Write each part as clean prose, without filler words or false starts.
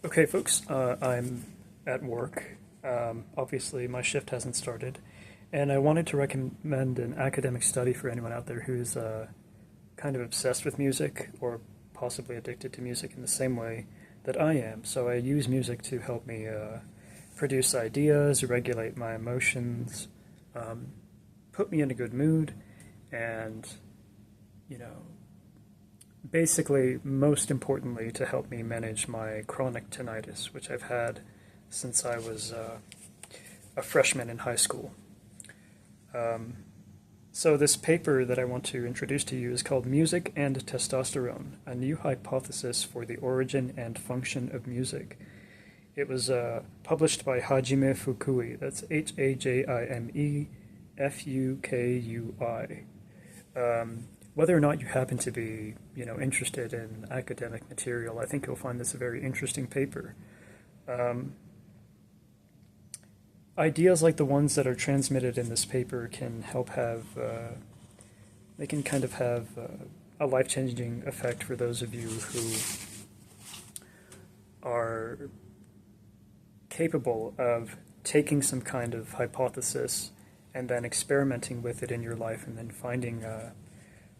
Okay, folks, I'm at work. Obviously, my shift hasn't started, and I wanted to recommend an academic study for anyone out there who's kind of obsessed with music or possibly addicted to music in the same way that I am. So I use music to help me produce ideas, regulate my emotions, um, put me in a good mood, and, you know, basically, most importantly, to help me manage my chronic tinnitus, which I've had since I was a freshman in high school. Um, so this paper that I want to introduce to you is called Music and Testosterone, a new hypothesis for the origin and function of music. It was published by Hajime Fukui, that's Hajime Fukui. Whether or not you happen to be, interested in academic material, I think you'll find this a very interesting paper. Um, Ideas like the ones that are transmitted in this paper can help they can kind of have a life-changing effect for those of you who are capable of taking some kind of hypothesis and then experimenting with it in your life and then finding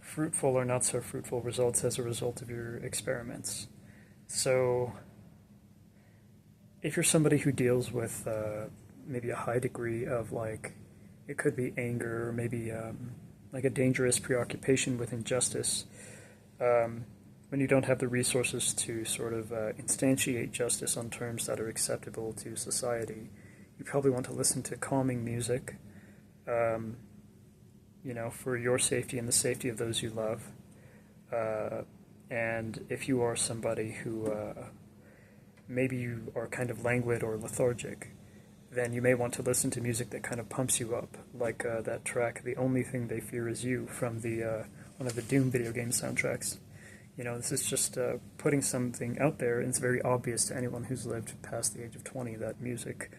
fruitful or not so fruitful results as a result of your experiments. So, if you're somebody who deals with maybe a high degree of it could be anger or maybe like a dangerous preoccupation with injustice, when you don't have the resources to sort of instantiate justice on terms that are acceptable to society, you probably want to listen to calming music. Um, for your safety and the safety of those you love. And if you are somebody who maybe you are kind of languid or lethargic, then you may want to listen to music that kind of pumps you up, like that track, The Only Thing They Fear Is You, from the one of the Doom video game soundtracks. This is just putting something out there, and it's very obvious to anyone who's lived past the age of 20 that music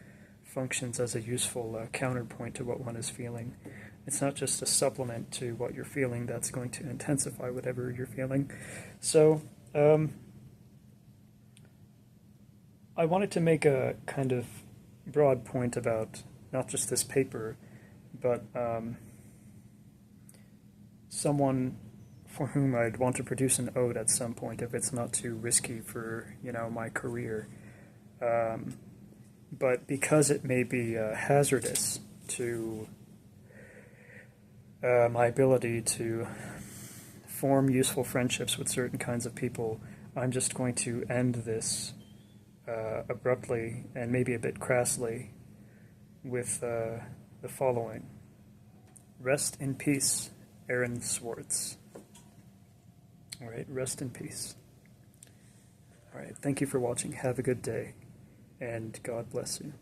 functions as a useful counterpoint to what one is feeling. It's not just a supplement to what you're feeling that's going to intensify whatever you're feeling. So, I wanted to make a kind of broad point about not just this paper, but someone for whom I'd want to produce an ode at some point if it's not too risky for, my career. But because it may be hazardous to my ability to form useful friendships with certain kinds of people, I'm just going to end this abruptly and maybe a bit crassly with the following. Rest in peace, Aaron Swartz. All right, rest in peace. All right, thank you for watching. Have a good day, and God bless you.